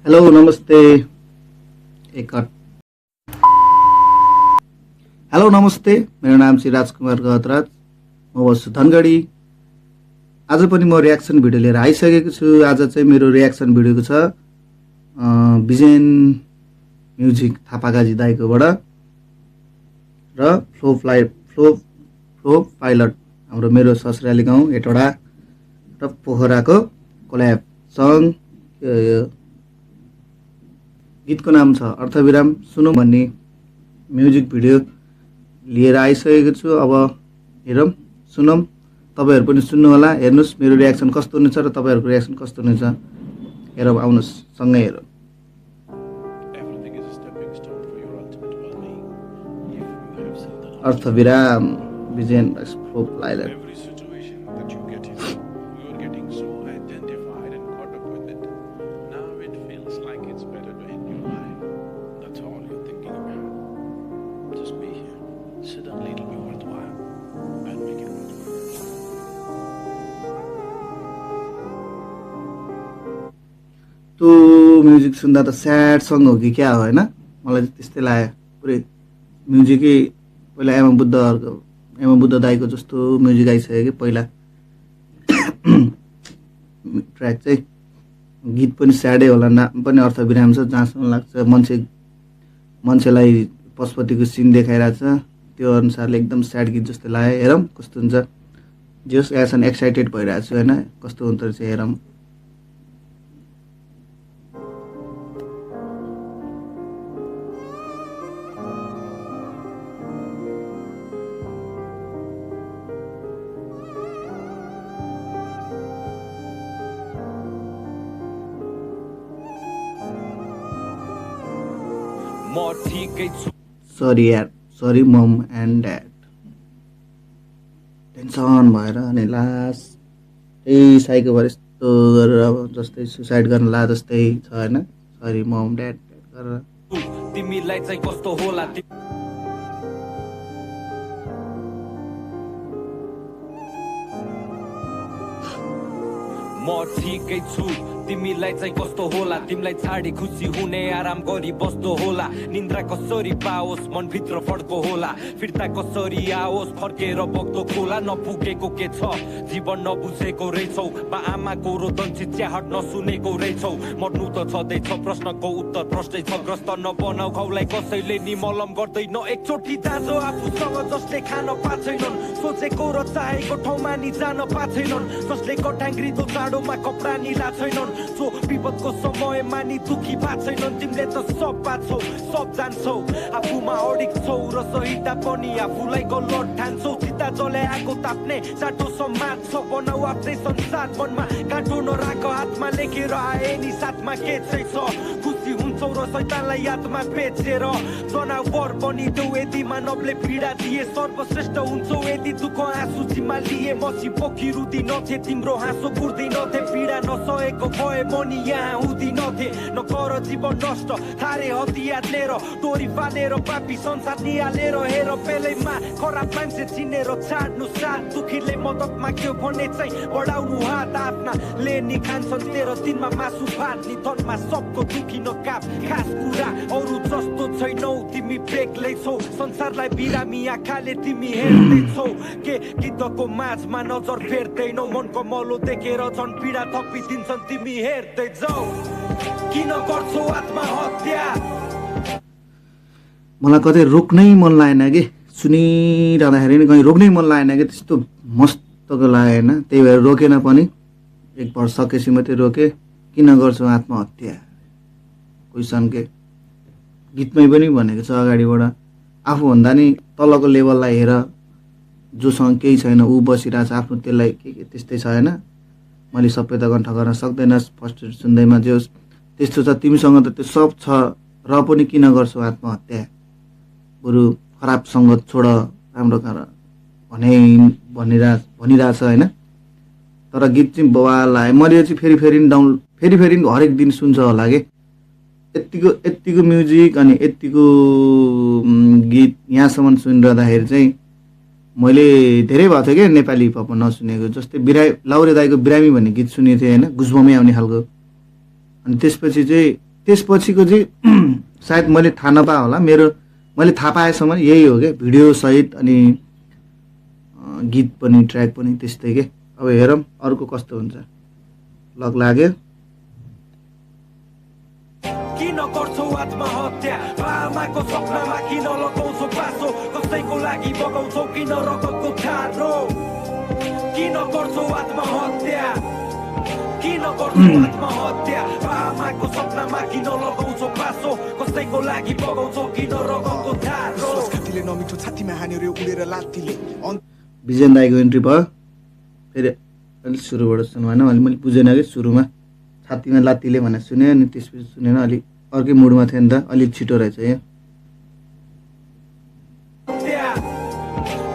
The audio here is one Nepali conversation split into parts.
हेलो नमस्ते एक हेलो नमस्ते मेरो नाम चाहिँ राजकुमार गहतराज म बस्छु धनगढी। आज पनि म रियाक्सन भिडियो लिएर आइसकेको छु। आज चाहिँ मेरो रियाक्सन भिडियोको छ विजेन म्युजिक थापागाजी दाइकोबाट र फ्लो पाइलट हाम्रो मेरो ससुराली गाउँ हेटौडा र पोखराको कोल्याब सङ। गीतको नाम छ अर्थविराम सुनौँ भन्ने म्युजिक भिडियो लिएर आइसकेको छु। अब हेरौँ सुनौँ, तपाईहरु पनि सुन्नु होला, हेर्नुस् मेरो रियाक्सन कस्तो हुनेछ र तपाईहरुको रियाक्सन कस्तो हुनेछ हेरौँ, आउनुस् सँगै हेरौँ। अर्थविराम विजेन फ्लो पाइलट। त्यो म्युजिक सुन्दा त स्याड सङ हो कि क्या हो हैन, मलाई त्यस्तै लाग्यो। पुरै म्युजिकै पहिला एम बुद्ध दाइको जस्तो म्युजिक आइसक्यो कि पहिला ट्र्याक चाहिँ। गीत पनि स्याडै होला, नाम पनि अर्थविराम छ। जहाँसम्म लाग्छ मान्छेलाई पशुपतिको सिन देखाइरहेको छ, त्यो अनुसारले एकदम स्याड गीत जस्तो लाग्यो। हेरौँ कस्तो हुन्छ। जस एसन एक्साइटेड भइरहेको छु हैन, कस्तो हुन्छ रहेछ हेरौँ। सरी यार, sorry momo and dad. Tension भएर अनि लास्ट त्यही साइको भएर यस्तो गरेर अब जस्तै सुसाइड गर्न ला जस्तै छ हैन। सरी मम ड्याड गरेर तिमीलाई चाहिँ कस्तो होला म ठिकै छु, तिमीलाई चाहिँ कस्तो होला, तिमीलाई छाडी खुसी हुने आराम गरी बस्दो होला, निन्द्रा कसरी पाओस् मनभित्र फड्को होला, फिर्ता कसरी आओस् फर्केर बग्दो खोला, नपुगेको के छ जीवन नबुझेको रहेछौ, बा आमाको रोदन चिच्याहट नसुनेको रहेछौ, मर्नु त छँदैछ प्रश्नको उत्तर प्रश्नै छ, ग्रस्त नबनाऊ घाउलाई कसैले नि मलम गर्दैन, एकचोटि दाजो आफूसँग जसले खान पाछैनन्, सोचेको र चाहेको ठाउँमा नि जान पाछैनन्, जसले कटाङ्ग्रिदो चाडोमा कपडा नि लाछैनन्, जो विपदको समयमा नि दुखी पाछैनन्, तिमीले त सब पाछौ सब जान्छौ, आफूमा अडिक छौ र सहिता पनि आफूलाई गलत ठान्छौ, चिता जले आगो ताप्ने चाटो समाज छ, बनाऊ आफ्नै संसार, मनमा काँटो नराख, हातमा लेखेर आए नि साथमा के चाहिँ छ, खुसी हुन्छौ र शैतानलाई यादमा बेचेर, जनावर पनि देऊ यदि मानवले पीडा दिए, सर्वश्रेष्ठ हुन्छौ यदि दुःख आँसु जिम्मा लिए, मसी पोखी रुदिनथे तिम्रो हाँसो कुर्दिनथे, पीडा नसहेको भए म नि यहाँ हुँदिनथे, नगर जीवन नष्ट थारे हतियार लिएर, डोरी फालेर पापी संसार निहालेर, हेर पेलैमा खराब मान्छे चिनेर छाड्नु साथ, दुखीले मद्दत माग्यो भने चाहिँ बढाउनु हात, आफ्ना ले नि खान्छन् 13 दिनमा मासु भात, निधनमा सबको दुखी नकाप खास कुरा, अरू जस्तो छैनौ तिमी बेग्लै छौ, संसारलाई बिरामी आँखाले तिमी हेर्दैछौ, के गीतको माझमा नजर फेर्दैनौ, मनको मलो देखेर झन् पीडा थपिदिन्छन् तिमी हेर्दै जाऊ, किन गर्छौ आत्महत्या। मलाई कतै रोक्नै मन लागेन कि, सुनिरहँदाखेरि नि कहीँ रोक्नै मन लागेन कि, त्यस्तो मस्तको लागेन, त्यही भएर रोकेन पनि, एक वर्ष सकेपछि मात्रै रोके। किन गर्छौ आत्महत्या क्वेसन के गीतमै पनि भनेको छ अगाडिबाट, आफूभन्दा नि तलको लेभललाई हेर, जोसँग केही छैन ऊ बसिरहेछ आफ्नो, त्यसलाई के त्यस्तै छ हैन, मैले सबै त कण्ठ गर्न सक्दैनस् फर्स्ट सुन्दैमा, जे होस् त्यस्तो छ, तिमीसँग त त्यो सब छ र पनि किन गर्छौ आत्महत्या, बरु खराब सङ्गत छोड राम्रो गर भनिरहेछ हैन। तर गीत चाहिँ बवाल लाग्यो, मैले चाहिँ फेरि हरेक दिन सुन्छ होला कि, यत्तिको म्युजिक अनि यत्तिको गीत यहाँसम्म सुनिरहँदाखेरि चाहिँ मैले धेरै भएको थियो क्या नेपाली हिपहपमा नसुनेको, जस्तै लाउरे दाईको बिरामी भन्ने गीत सुनेको थिएँ हैन, गुजबमै आउने खालको। अनि त्यसपछि चाहिँ त्यसपछिको चाहिँ सायद मैले थाहा नपाए होला, मैले थाहा पाएसम्म यही हो क्या, भिडियो सहित अनि गीत पनि ट्र्याक पनि त्यस्तै के। अब हेरौँ अर्को कस्तो हुन्छ। लग लाग्यो। किन गर्छौ आत्महत्या, आमाको सपनामा किन लगाउँछौ पासो, कसैको लागि बगाउँछौ किन रगतको धारो, किन गर्छौ आत्महत्या, किन गर्छौ आत्महत्या, आमाको सपनामा किन लगाउँछौ पासो, कसैको लागि बगाउँछौ किन रगतको धारो। छातीले नमिठो छातीमा हानेर उडेर लात्तीले विजेन दाईको इन्ट्री भयो। फेरि अलिक सुरुबाट सुन्नु भएन, अलि मैले बुझेन कि सुरुमा छातीमा लात्तीले भनेर सुने, अनि त्यसपछि सुनेन, अलिक अर्कै मुडमा थियो नि त, अलिक छिटो रहेछ यहाँ।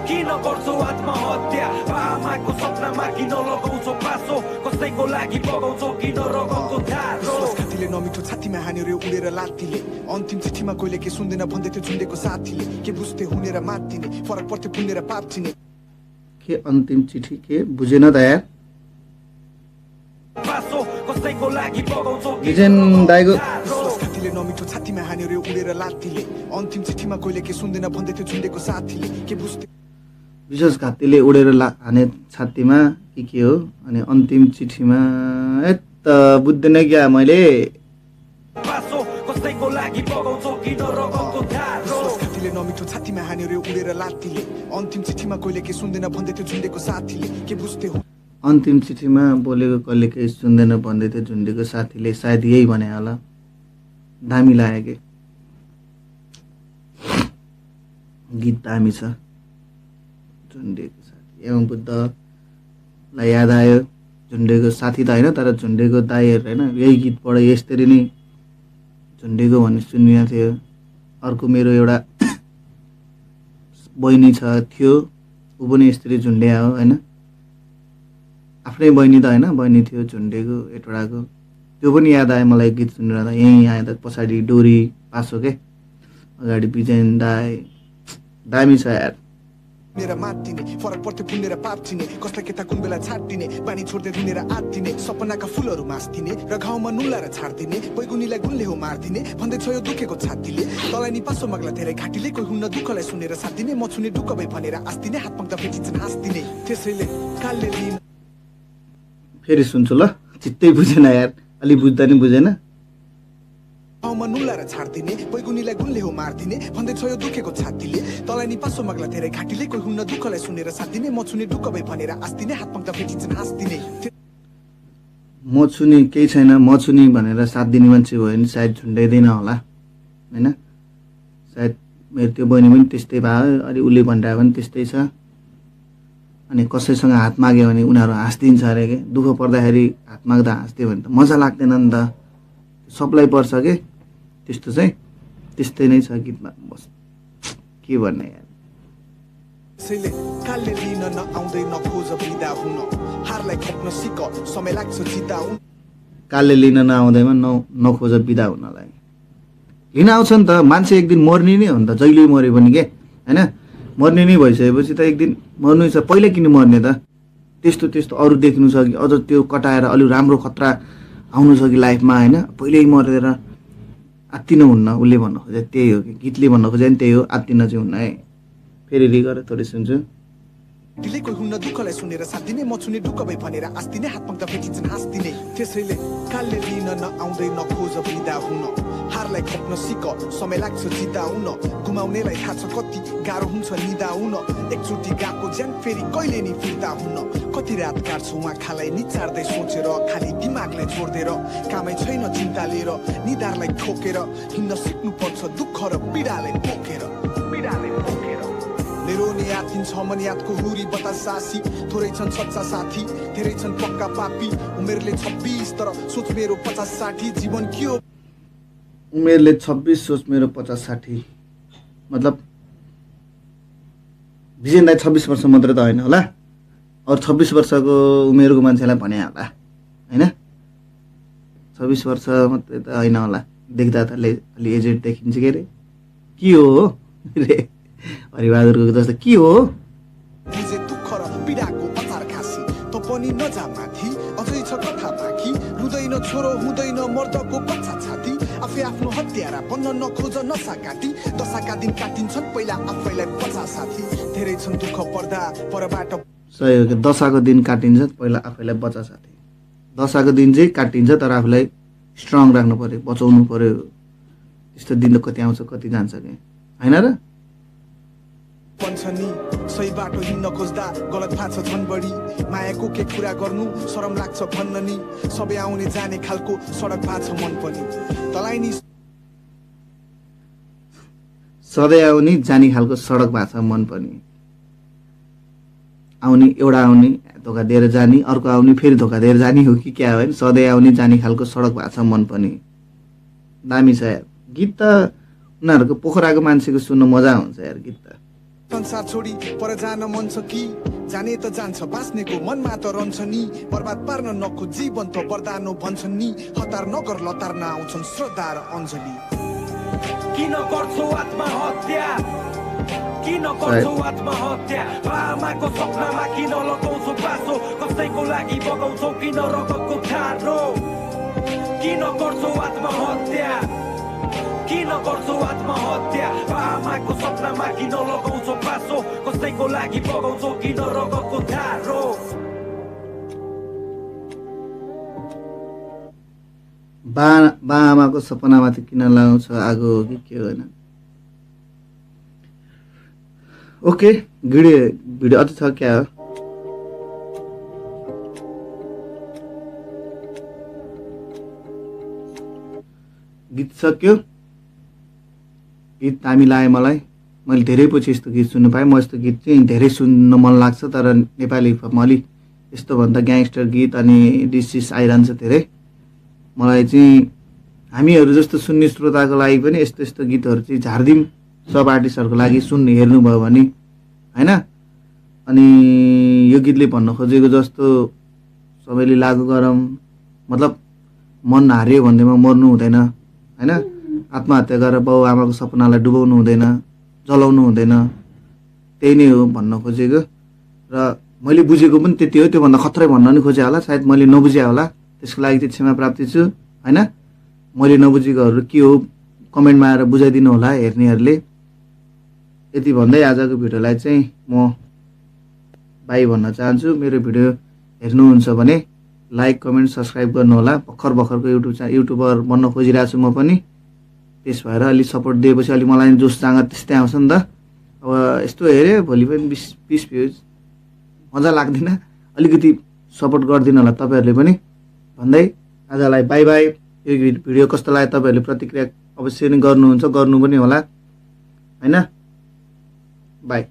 किन गर्छौ आत्महत्या, आमाको सपनामा किन लगाउँछौ पासो, कसैको लागि बगाउँछौ किन रगतको धारो। छातीले नमिठो छातीमा हानेर उडेर लात्तीले अन्तिम चिठीमा कोहीले के सुन्दैन भन्दै थियो झुन्डेको साथीले, के बुझ्थे हुनेर मात दिने, फरक पर्थ्यो पुण्य र पाप चिने। के अन्तिम चिठी के बुझेन त यार। विजेन दाईको छातीले नमिठो छातीमा हानेर उडेर लात्तीले अन्तिम चिठीमा कोहीले के सुन्दैन भन्दै थियो झुन्डेको साथीले, के बुझ्थे विशेष घातीले उडेर हाने छातीमा के हो, अनि अन्तिम चिठीमा त बुझ्दैन क्या मैले। छातीले नमिठो छातीमा हानेर उडेर लात्तीले अन्तिम चिठीमा कोहीले के सुन्दैन भन्दै थियो झुन्डेको साथीले, के बुझ्थे अन्तिम चिठीमा बोलेको कहिले केही सुन्दैन भन्दै थियो झुन्डेको साथीले, सायद यही भने होला। दामी लाग्यो कि गीत दामी छ। झुन्डेको साथी एवं बुद्धलाई याद आयो, झुन्डेको साथी त होइन तर झुन्डेको दाईहरू होइन, यही गीतबाट यसरी नै झुन्डेको भन्ने सुनिएको थियो। अर्को मेरो एउटा बहिनी थियो, ऊ पनि यसरी झुन्डिया हो होइन, आफ्नै बहिनी त होइन, बहिनी थियो झुन्डेको एटवटाको। त्यो पनि याद आयो मलाई गीत सुनिरहँदा। यहीँ आयो त पछाडि डोरी पासो के, अगाडि विजयन दाई, दामी छ यार। मेरा मात दिने, फरक पर्थ्यो पुण्य र पाप चिने, कसलाई केता कुन बेला छाट दिने, बानी छोड्दै रुनेर आत दिने, सपनाका फुलहरू मास्दिने र घाउमा नुलाएर छाड्दिने, बैगुनीलाई गुनले हो मार्दिने भन्दै छ यो दुखेको छातीले, तलाई नि पासो माग्ला धेरै घाटीले, कोही हुन्न दुःखलाई सुनेर साथ दिने, म छुने ढुक्क भई भनेर आस्दिने, हात पाक्दा फेटिन्छन् हाँस्दिने, त्यसैले कालले लिन। फेरि सुन्छु ल, चित्तै बुझेन यार, अलि बुझ्दा नि बुझेन। घाउमा नुलाएर छाड्दिने, बैगुनीलाई गुनले हो मार्दिने भन्दै छ यो दुखेको छातीले, तलाई नि पासो माग्ला धेरै घाटीले, कोही हुन्न दुःखलाई सुनेर साथ दिने, म छुने ढुक्क भई भनेर आस्दिने, हात पाक्दा फेटिन्छन् हाँस्दिने। म छुने केही छैन, म छुने भनेर साथ दिने मान्छे भयो भने सायद झुन्डाइँदैन होला होइन। सायद मेरो त्यो बहिनी पनि त्यस्तै भयो, अनि उसले भनिरहेको पनि त्यस्तै छ। अनि कसैसँग हात माग्यो भने उनीहरू हाँस्दिन्छ अरे के, दुःख पर्दाखेरि हात माग्दा हाँस्दियो भने त मजा लाग्दैन नि त, सबलाई पर्छ के। त्यस्तो चाहिँ त्यस्तै नै छ गीतमा, बस के भन्ने यार। त्यसैले कालले लिन नआउँदै नखोज बिदा हुन, हारलाई खप्न सिक समय लाग्छ जित्दा हुन। कालले लिन नआउँदैमा नखोज बिदा हुनलाई लिन आउँछ नि त, मान्छे एक दिन मर्ने नै हो नि त, जहिले मऱ्यो पनि के होइन, मर्ने नै भइसकेपछि त एक दिन मर्नु छ, पहिल्यै किन मर्ने त। त्यस्तो त्यस्तो अरू देख्नु छ कि अझ त्यो कटाएर अलिक राम्रो खतरा आउनु छ कि लाइफमा होइन, पहिल्यै मरेर आत्तिन हुन्न। उसले भन्नु खोजे त्यही हो कि, गीतले भन्नु खोजे नि त्यही हो, आत्तिन चाहिँ हुन्न है। फेरि रिगर थोरै सुन्छु। दिले कोही हुन्न दुःखलाई सुनेर साथ दिने, म छुने ढुक्क भई भनेर आस्दिने, हात पाक्दा फेटिन्छन् हाँस्दिने, त्यसैले कालले लिन नआउँदै नखोज बिदा हुन, हारलाई खप्न सिक समय लाग्छ जित्दा हुन, गुमाउनेलाई थाहा छ कति गाह्रो हुन्छ निदा हुन, एकचोटि गएको ज्यान फेरि कहिले नि फिर्ता हुन, कति रात काट्छु आँखालाई निचार्दै सोचेर, खाली दिमागलाई छोडिदिएर, कामै छैन चिन्ता लिएर, निधारलाई ठोकेर हिँड्न सिक्नुपर्छ दुःख र पीडालाई पोकेर, मेरो नि याद छ मन यादको हुरी बतास सासी, थोरै छन् सच्चा साथी धेरै छन् पक्का पापी, उमेरले 26 तर सोच मेरो 50-60, जीवन के हो उमेरले 26 सोच मेरो 50-60, मतलब विजयन दाई 26 वर्ष मात्रै त होइन होला, अरू 26 वर्षको उमेरको मान्छेलाई भने होला होइन, 26 वर्ष मात्रै त होइन होला, देख्दा त अलि एजेड देखिन्छ के अरे, के हो रे हरिबहादुरको जस्तो के हो। बुझे दुःख र पीडाको अचार खासी त पनि नजा माथि, अझै छ कथा बाँकी, रुँदैन छोरो हुँदैन मर्दको कच्चा छाती, आफै आफ्नो हत्यारा बन्न नखोज नसा काटी दशाका दिन काटिन्छन् पहिला आफैलाई बचा साथी धेरै छन् दुःख पर्दा परबाट सही हो कि दशाको दिन काटिन्छ पहिला आफैलाई बचा साथी दशाको दिन चाहिँ काटिन्छ तर आफूलाई स्ट्रङ राख्नु पर्यो बचाउनु पर्यो त्यस्तो दिन त कति आउँछ कति जान्छ कि होइन र भन्छ नि सही बाटो हिँड्न खोज्दा गलत भएको छ झन् बढी मायाको के कुरा गर्नु शरम लाग्छ भन्न नि सबै आउने जाने खालको सडक भएको छ मन पनि तलाई नि सधैँ आउने जाने खालको सडक भएको छ मन पनि आउने एउटा आउने धोका दिएर जाने अर्को आउने फेरि धोका दिएर जाने हो कि क्या हो सधैँ आउने जाने खालको सडक भएको छ मन पनि दामी छ यार गीत त उनीहरूको पोखराको मान्छेको सुन्न मजा हुन्छ यार गीत त संसार छोडी पर जान मन छ कि जाने त जान्छ बाँच्नेको मनमा त रहन्छ नि बर्बाद पार्न नखोज जीवन त वरदान हो भन्छन् नि हतार नगर लतार्न आउँछन् श्रद्धा र अञ्जली किन गर्छौ आत्महत्या किन गर्छौ आत्महत्या आमाको सपनामा किन लगाउँछौ पासो कसैको लागि बगाउँछौ किन रगतको खारो किन गर्छौ आत्महत्या किन गर्छौ आत्महत्या आमाको सपनामा किन लगाउँछौ पासो कसैको लागि बगाउँछौ किन रगतको धारो बा आमाको सपनामाथि किन लगाउँछ आगो हो कि के होइन ओके भिडियो अझै छ क्या हो गीत सक्यो गीत दामी लाग्यो मलाई मैले धेरै पछि यस्तो गीत सुन्नु पाएँ म यस्तो गीत चाहिँ धेरै सुन्न मन लाग्छ तर नेपाली हिपहपमा अलिक यस्तोभन्दा ग्याङ्स्टर गीत अनि डिसिस आइरहन्छ धेरै मलाई चाहिँ हामीहरू जस्तो सुन्ने श्रोताको लागि पनि यस्तो यस्तो गीतहरू चाहिँ झारिदिउँ सब आर्टिस्टहरूको लागि सुन्ने हेर्नुभयो भने होइन अनि यो गीतले भन्न खोजेको जस्तो सबैले लागु गरौँ मतलब मन हार्यो भन्दैमा मर्नु हुँदैन होइन आत्महत्या गरेर बाउ आमाको सपनालाई डुबाउनु हुँदैन जलाउनु हुँदैन त्यही नै हो भन्न खोजेको र मैले बुझेको पनि त्यति हो त्योभन्दा खत्रै भन्न नि खोजेँ होला सायद मैले नबुझेँ होला त्यसको लागि चाहिँ क्षमा प्राप्ति छु होइन मैले नबुझेकोहरू के हो कमेन्टमा आएर बुझाइदिनु होला हेर्नेहरूले यति भन्दै आजको भिडियोलाई चाहिँ म बाई भन्न चाहन्छु मेरो भिडियो हेर्नुहुन्छ भने लाइक कमेन्ट सब्सक्राइब गर्नुहोला भर्खरको युट्युबर बन्न खोजिरहेको छु म पनि त्यस भएर अलिक सपोर्ट दिएपछि अलिक मलाई जोस जाँगर त्यस्तै आउँछ नि त अब यस्तो हेऱ्यो भोलि पनि 20 भ्युज मजा लाग्दैन अलिकति सपोर्ट गरिदिनु होला तपाईँहरूले पनि भन्दै आजलाई बाई बाई यो भिडियो कस्तो लाग्यो तपाईँहरूले प्रतिक्रिया अवश्य नै गर्नुहुन्छ गर्नु पनि होला होइन बाई